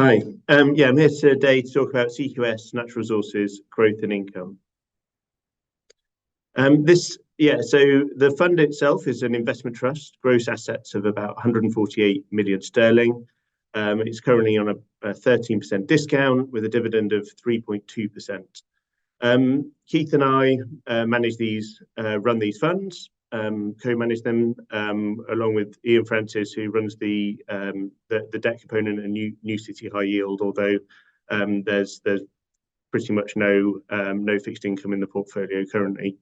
Hi. I'm here today to talk about CQS, natural resources, growth and income. So the fund itself is an investment trust, gross assets of about 148 million sterling. It's currently on a 13% discount with a dividend of 3.2%. Keith and I run these funds, co-manage them, along with Ian Francis, who runs the debt component and New City High Yield. Although there's pretty much no fixed income in the portfolio currently.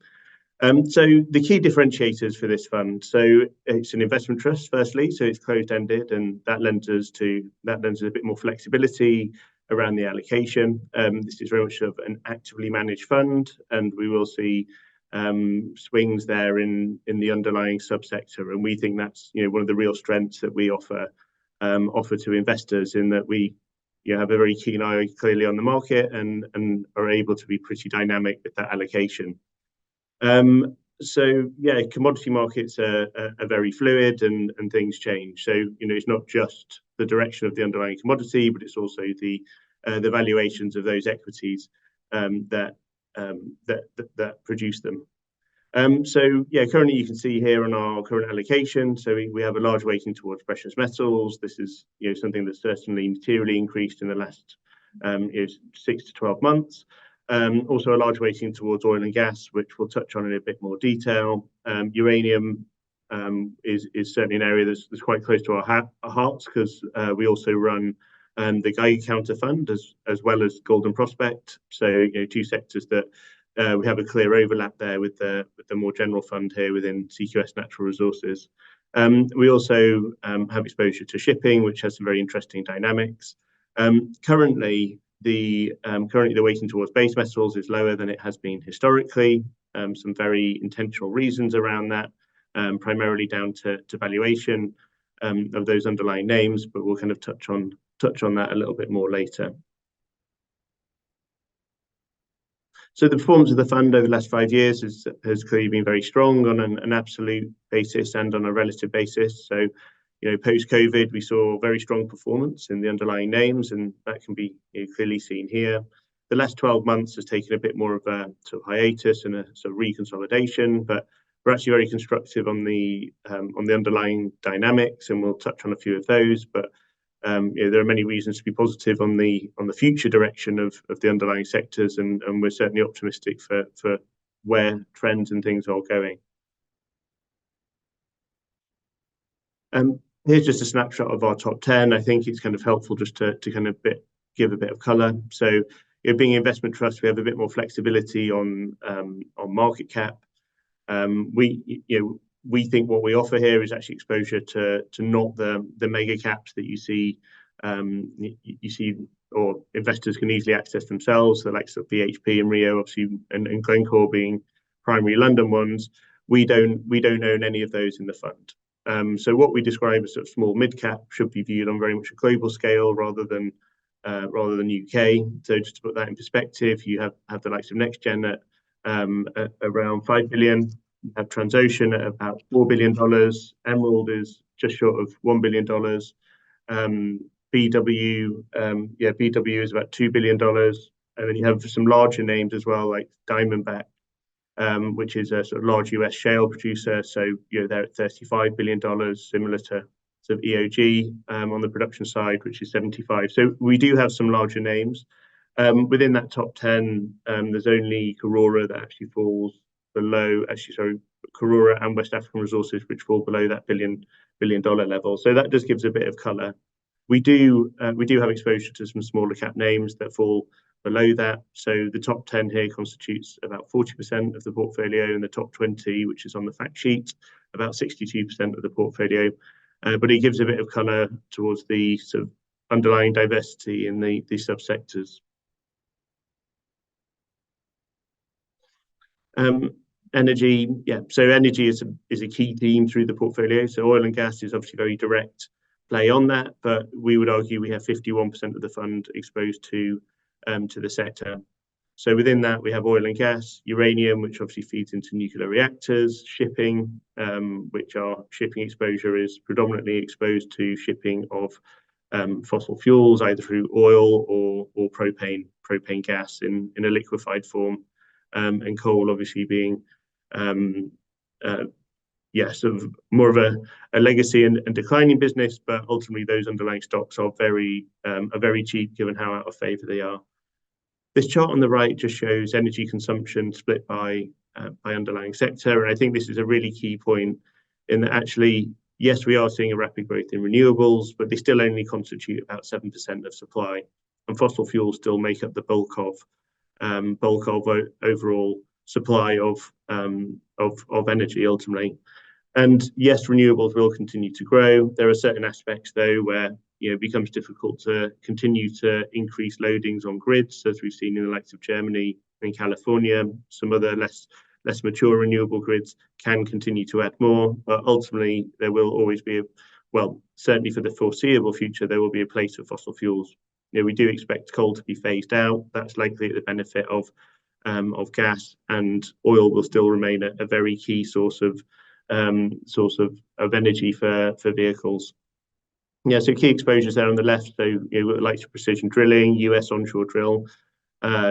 So the key differentiators for this fund. So it's an investment trust, firstly, so it's closed-ended, and that lends us a bit more flexibility around the allocation. This is very much of an actively managed fund, and we will see swings there in the underlying subsector, and we think that's one of the real strengths that we offer to investors, in that we have a very keen eye clearly on the market and are able to be pretty dynamic with that allocation. Commodity markets are very fluid and things change. So it's not just the direction of the underlying commodity, but it's also the valuations of those equities that produce them. Currently you can see here on our current allocation, so we have a large weighting towards precious metals. This is something that's certainly materially increased in the last 6 to 12 months. Also a large weighting towards oil and gas, which we'll touch on in a bit more detail. Uranium is certainly an area that's quite close to our hearts, because we also run the Geiger Counter Fund as well as Golden Prospect. So two sectors that we have a clear overlap there with the more general fund here within CQS Natural Resources. We also have exposure to shipping, which has some very interesting dynamics. Currently the weighting towards base metals is lower than it has been historically. Some very intentional reasons around that, primarily down to valuation of those underlying names, but we'll kind of touch on that a little bit more later. So the performance of the fund over the last 5 years has clearly been very strong on an absolute basis and on a relative basis. So post-COVID, we saw very strong performance in the underlying names, and that can be clearly seen here. The last 12 months has taken a bit more of a sort of hiatus and a sort of reconsolidation, but we're actually very constructive on the underlying dynamics, and we'll touch on a few of those. But there are many reasons to be positive on the future direction of the underlying sectors, and we're certainly optimistic for where trends and things are going. Here's just a snapshot of our top 10. I think it's kind of helpful just to kind of give a bit of colour. So being an investment trust, we have a bit more flexibility on market cap. We think what we offer here is actually exposure to not the mega caps that you see, or investors can easily access themselves, the likes of BHP and Rio, obviously, and Glencore being primary London ones. We don't own any of those in the fund. So what we describe as sort of small mid cap should be viewed on very much a global scale rather than UK. So just to put that in perspective, you have the likes of NextGen at around 5 billion. You have Transocean at about $4 billion. Emerald is just short of $1 billion. BW is about $2 billion. And then you have some larger names as well, like Diamondback, which is a sort of large US shale producer. So they're at $35 billion, similar to sort of EOG on the production side, which is 75. So we do have some larger names. Within that top 10, there's only Karora that actually falls below, Karora and West African Resources, which fall below that billion dollar level. So that just gives a bit of colour. We do have exposure to some smaller cap names that fall below that. So the top 10 here constitutes about 40% of the portfolio, and the top 20, which is on the fact sheet, about 62% of the portfolio. But it gives a bit of colour towards the sort of underlying diversity in the subsectors. Energy, so energy is a key theme through the portfolio. So oil and gas is obviously very direct play on that, but we would argue we have 51% of the fund exposed to the sector. So within that, we have oil and gas, uranium, which obviously feeds into nuclear reactors, shipping, which our shipping exposure is predominantly exposed to shipping of fossil fuels, either through oil or propane gas in a liquefied form, and coal obviously being sort of more of a legacy and declining business, but ultimately those underlying stocks are very cheap given how out of favour they are. This chart on the right just shows energy consumption split by underlying sector, and I think this is a really key point in that actually, yes, we are seeing a rapid growth in renewables, but they still only constitute about 7% of supply, and fossil fuels still make up the bulk of overall supply of energy ultimately. And yes, renewables will continue to grow. There are certain aspects though where it becomes difficult to continue to increase loadings on grids, as we've seen in the likes of Germany and California. Some other less mature renewable grids can continue to add more, but ultimately there will always be certainly for the foreseeable future, there will be a place for fossil fuels. We do expect coal to be phased out. That's likely at the benefit of gas, and oil will still remain a very key source of energy for vehicles. So key exposures there on the left. So like precision drilling, US onshore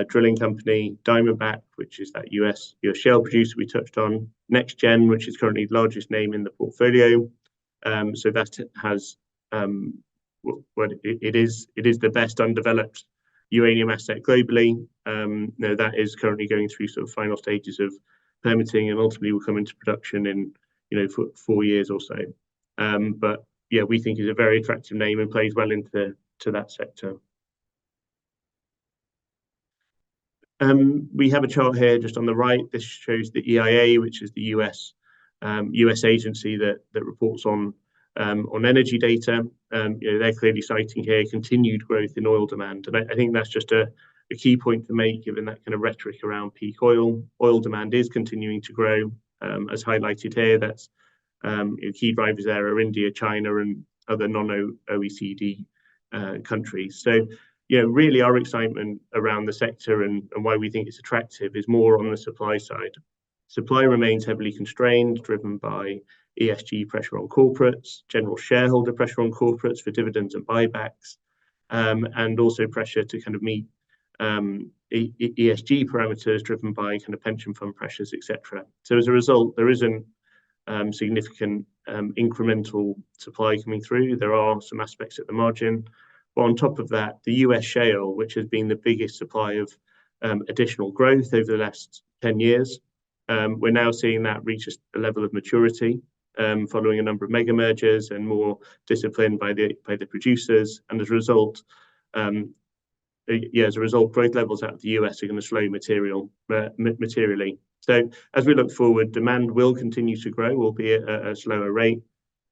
drilling company, Diamondback, which is that US shale producer we touched on, NextGen, which is currently the largest name in the portfolio. So that has it is the best undeveloped uranium asset globally. That is currently going through sort of final stages of permitting, and ultimately will come into production in 4 years or so. But yeah, we think is a very attractive name and plays well into that sector. We have a chart here just on the right. This shows the EIA, which is the US agency that reports on energy data. They're clearly citing here continued growth in oil demand, and I think that's just a key point to make, given that kind of rhetoric around peak oil. Oil demand is continuing to grow, as highlighted here. That's key drivers there are India, China, and other non-OECD countries. So, really our excitement around the sector and why we think it's attractive is more on the supply side. Supply remains heavily constrained, driven by ESG pressure on corporates, general shareholder pressure on corporates for dividends and buybacks, and also pressure to kind of meet ESG parameters driven by kind of pension fund pressures, etc. So as a result, there isn't significant incremental supply coming through. There are some aspects at the margin, but on top of that, the US shale, which has been the biggest supply of additional growth over the last 10 years, we're now seeing that reach a level of maturity following a number of mega mergers and more discipline by the producers, and as a result, growth levels out of the US are going to slow materially. So as we look forward, demand will continue to grow, albeit at a slower rate,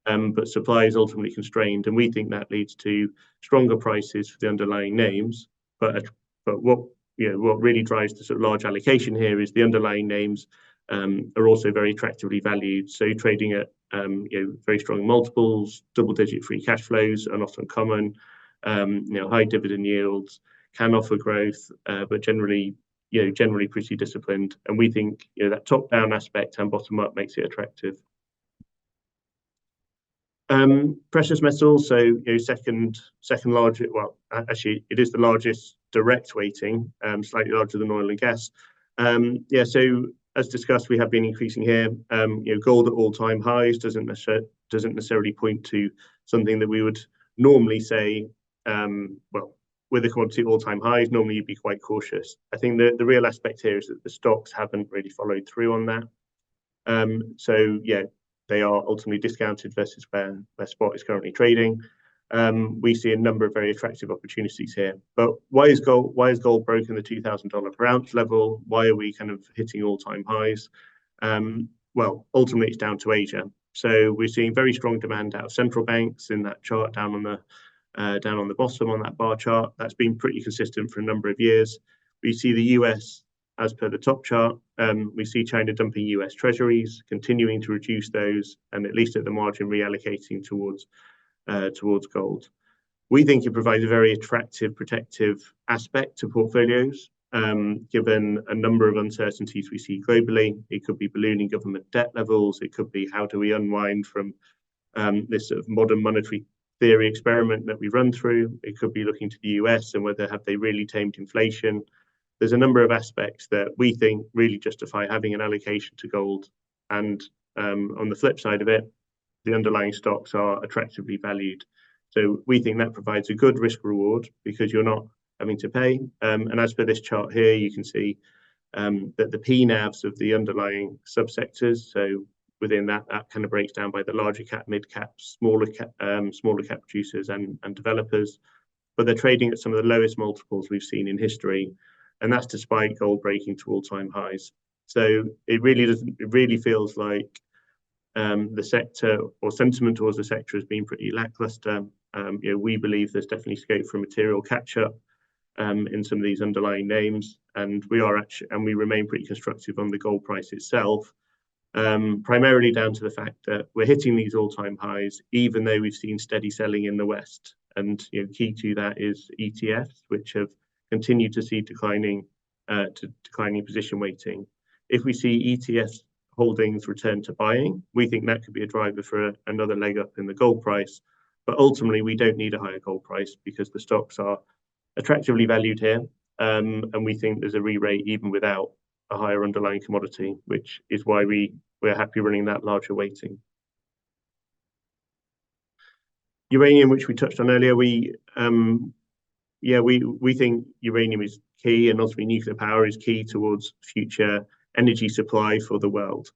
but supply is ultimately constrained, and we think that leads to stronger prices for the underlying names. But what really drives the sort of large allocation here is the underlying names are also very attractively valued. So trading at very strong multiples, double-digit free cash flows are not uncommon. High dividend yields can offer growth, but generally pretty disciplined. And we think that top-down aspect and bottom-up makes it attractive. Precious metals, so second largest. Well, actually, it is the largest direct weighting, slightly larger than oil and gas. So as discussed, we have been increasing here. Gold at all-time highs doesn't necessarily point to something that we would normally say. With a commodity at all-time highs, normally you'd be quite cautious. I think the real aspect here is that the stocks haven't really followed through on that. They are ultimately discounted versus where spot is currently trading. We see a number of very attractive opportunities here. But why is gold broken the $2,000 per ounce level? Why are we kind of hitting all-time highs? Ultimately it's down to Asia. So we're seeing very strong demand out of central banks in that chart down on the bottom on that bar chart. That's been pretty consistent for a number of years. We see the US as per the top chart. We see China dumping US treasuries, continuing to reduce those, and at least at the margin reallocating towards gold. We think it provides a very attractive protective aspect to portfolios, given a number of uncertainties we see globally. It could be ballooning government debt levels. It could be how do we unwind from this sort of modern monetary theory experiment that we run through. It could be looking to the US and whether have they really tamed inflation. There's a number of aspects that we think really justify having an allocation to gold. And on the flip side of it, the underlying stocks are attractively valued. So we think that provides a good risk reward because you're not having to pay. And as per this chart here, you can see that the PNAVs of the underlying subsectors, so within that kind of breaks down by the larger cap, mid caps, smaller cap producers and developers, but they're trading at some of the lowest multiples we've seen in history, and that's despite gold breaking to all-time highs. So it really feels like the sector or sentiment towards the sector has been pretty lackluster. We believe there's definitely scope for a material catch-up in some of these underlying names, and we remain pretty constructive on the gold price itself, primarily down to the fact that we're hitting these all-time highs, even though we've seen steady selling in the West. And key to that is ETFs, which have continued to see declining position weighting. If we see ETFs holdings return to buying, we think that could be a driver for another leg up in the gold price. But ultimately, we don't need a higher gold price because the stocks are attractively valued here, and we think there's a re-rate even without a higher underlying commodity, which is why we're happy running that larger weighting. Uranium, which we touched on earlier, we think uranium is key, and ultimately nuclear power is key towards future energy supply for the world.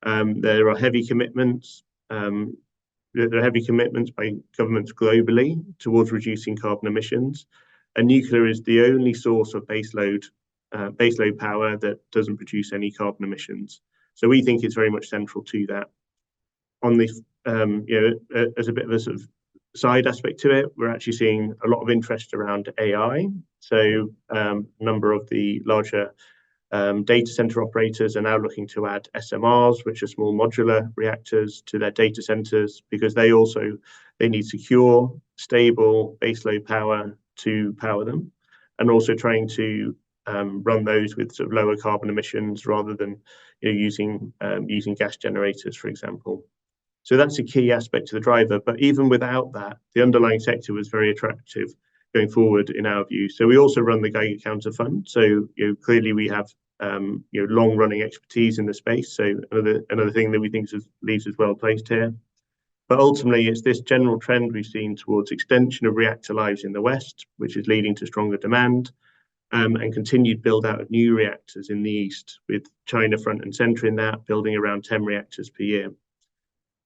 There are heavy commitments. There are heavy commitments by governments globally towards reducing carbon emissions, and nuclear is the only source of baseload power that doesn't produce any carbon emissions. So we think it's very much central to that. On the as a bit of a sort of side aspect to it, we're actually seeing a lot of interest around AI. So a number of the larger data center operators are now looking to add SMRs, which are small modular reactors, to their data centers because they need secure, stable baseload power to power them, and also trying to run those with sort of lower carbon emissions rather than using gas generators, for example. So that's a key aspect to the driver. But even without that, the underlying sector was very attractive going forward in our view. So we also run the Geiger Counter Fund. So clearly we have long running expertise in the space. So another thing that we think leaves us well placed here. But ultimately, it's this general trend we've seen towards extension of reactor lives in the West, which is leading to stronger demand, and continued build out of new reactors in the East, with China front and center in that, building around 10 reactors per year.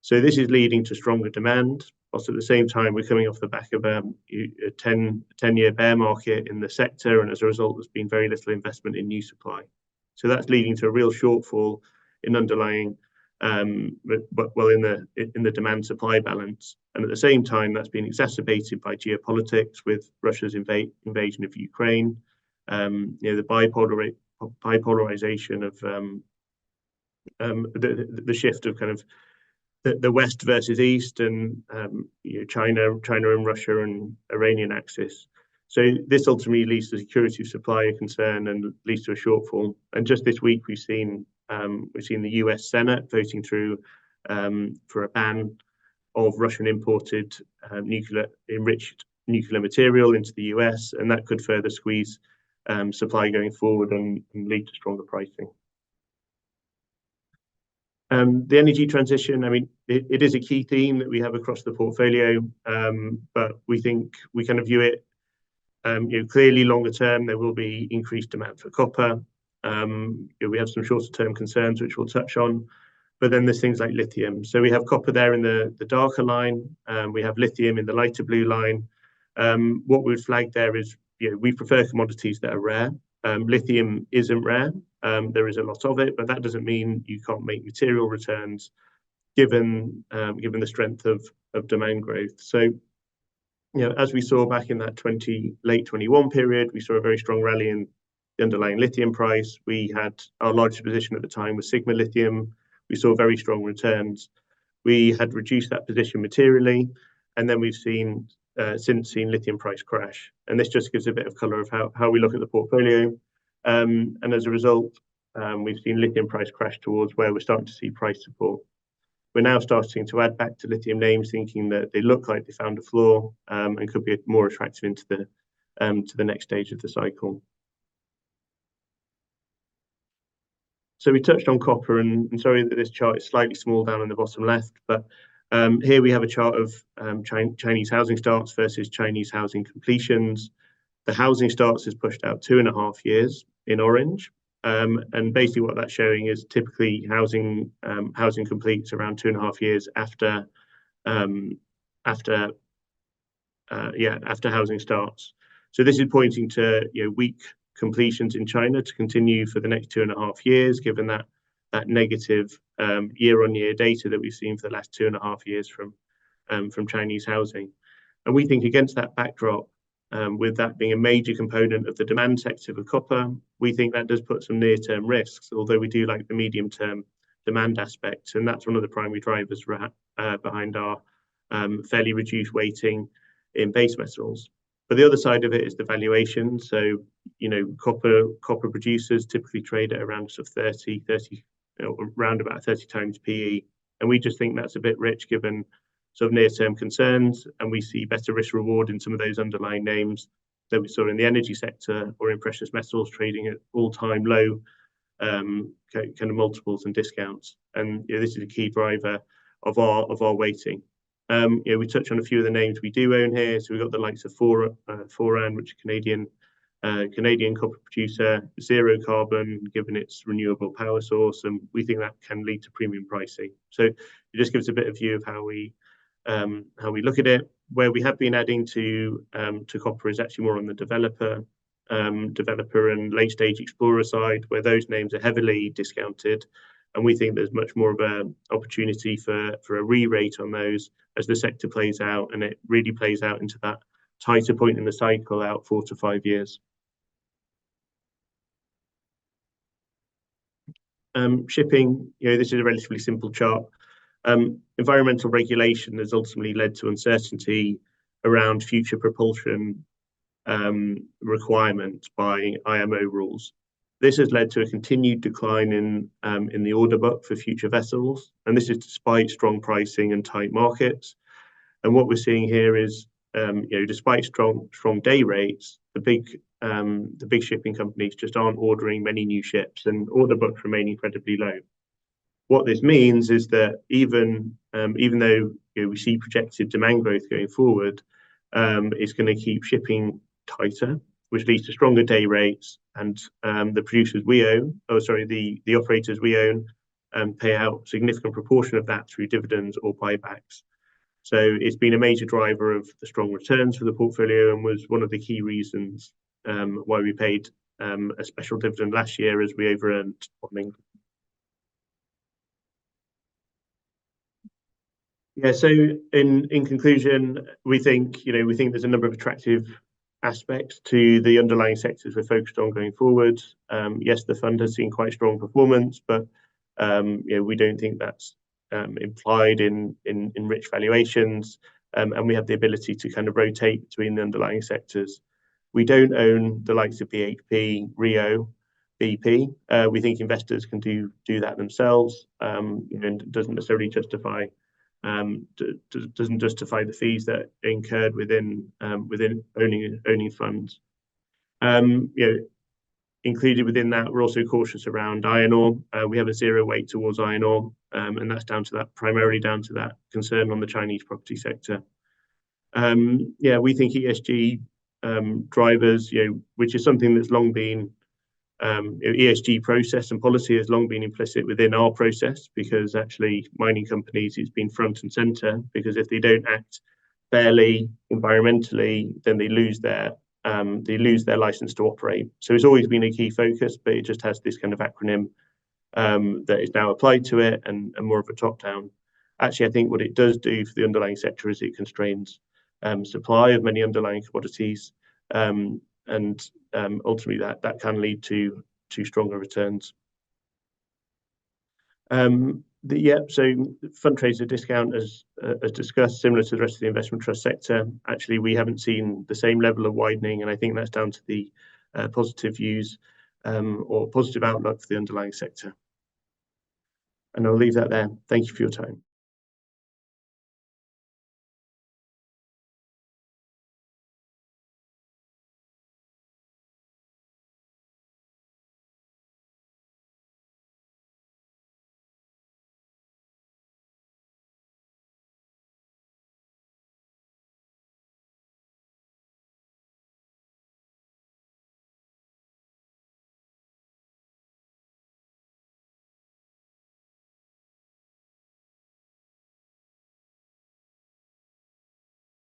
So this is leading to stronger demand. Also, at the same time, we're coming off the back of a 10-year bear market in the sector, and as a result, there's been very little investment in new supply. So that's leading to a real shortfall in underlying, in the demand supply balance. And at the same time, that's been exacerbated by geopolitics with Russia's invasion of Ukraine, the bipolarization of the shift of kind of the West versus East, and China and Russia and Iranian axis. So this ultimately leads to security of supply a concern and leads to a shortfall. And just this week, we've seen the US Senate voting through for a ban of Russian imported enriched nuclear material into the US, and that could further squeeze supply going forward and lead to stronger pricing. The energy transition, I mean, it is a key theme that we have across the portfolio, but we think we kind of view it clearly longer term. There will be increased demand for copper. We have some shorter term concerns, which we'll touch on, but then there's things like lithium. So we have copper there in the darker line. We have lithium in the lighter blue line. What we've flagged there is we prefer commodities that are rare. Lithium isn't rare. There is a lot of it, but that doesn't mean you can't make material returns given the strength of demand growth. So, as we saw back in that late 21 period, we saw a very strong rally in the underlying lithium price. We had our largest position at the time was Sigma Lithium. We saw very strong returns. We had reduced that position materially, and then we've since seen lithium price crash. And this just gives a bit of color of how we look at the portfolio. And as a result, we've seen lithium price crash towards where we're starting to see price support. We're now starting to add back to lithium names, thinking that they look like they found a floor and could be more attractive into the next stage of the cycle. So we touched on copper, and sorry that this chart is slightly small down in the bottom left, but here we have a chart of Chinese housing starts versus Chinese housing completions. The housing starts is pushed out 2.5 years in orange. And basically what that's showing is typically housing completes around 2.5 years after housing starts. So this is pointing to weak completions in China to continue for the next 2.5 years, given that negative year-on-year data that we've seen for the last 2.5 years from Chinese housing. And we think against that backdrop, with that being a major component of the demand sector for copper, we think that does put some near-term risks, although we do like the medium-term demand aspect. And that's one of the primary drivers behind our fairly reduced weighting in base metals. But the other side of it is the valuation. So, copper producers typically trade at around sort of around about 30 times PE. And we just think that's a bit rich given sort of near-term concerns, and we see better risk reward in some of those underlying names that we saw in the energy sector or in precious metals trading at all-time low kind of multiples and discounts. And this is a key driver of our weighting. We touch on a few of the names we do own here. So we've got the likes of Foran, which is a Canadian copper producer, zero carbon given its renewable power source, and we think that can lead to premium pricing. So it just gives a bit of view of how we look at it. Where we have been adding to copper is actually more on the developer and late stage explorer side, where those names are heavily discounted, and we think there's much more of an opportunity for a re-rate on those as the sector plays out, and it really plays out into that tighter point in the cycle out 4 to 5 years. Shipping, this is a relatively simple chart. Environmental regulation has ultimately led to uncertainty around future propulsion requirements by IMO rules. This has led to a continued decline in the order book for future vessels, and this is despite strong pricing and tight markets. And what we're seeing here is, despite strong day rates, the big shipping companies just aren't ordering many new ships, and order books remain incredibly low. What this means is that even though we see projected demand growth going forward, it's going to keep shipping tighter, which leads to stronger day rates, and the operators we own pay out significant proportion of that through dividends or buybacks. So it's been a major driver of the strong returns for the portfolio, and was one of the key reasons why we paid a special dividend last year as we over-earned on income. Yeah, so in conclusion, we think there's a number of attractive aspects to the underlying sectors we're focused on going forward. Yes, the fund has seen quite strong performance, but we don't think that's implied in rich valuations, and we have the ability to kind of rotate between the underlying sectors. We don't own the likes of BHP, Rio, BP. We think investors can do that themselves, and doesn't necessarily justify the fees that are incurred within owning funds. Included within that, we're also cautious around iron ore. We have a zero weight towards iron ore, and that's primarily down to that concern on the Chinese property sector. We think ESG drivers, which is something that's long been ESG process and policy has long been implicit within our process, because actually mining companies, it's been front and center, because if they don't act fairly environmentally, then they lose their license to operate. So it's always been a key focus, but it just has this kind of acronym that is now applied to it, and more of a top down. Actually, I think what it does do for the underlying sector is it constrains supply of many underlying commodities, and ultimately that can lead to stronger returns. So fund trades at discount, as discussed, similar to the rest of the investment trust sector. Actually, we haven't seen the same level of widening, and I think that's down to the positive views or positive outlook for the underlying sector. And I'll leave that there. Thank you for your time.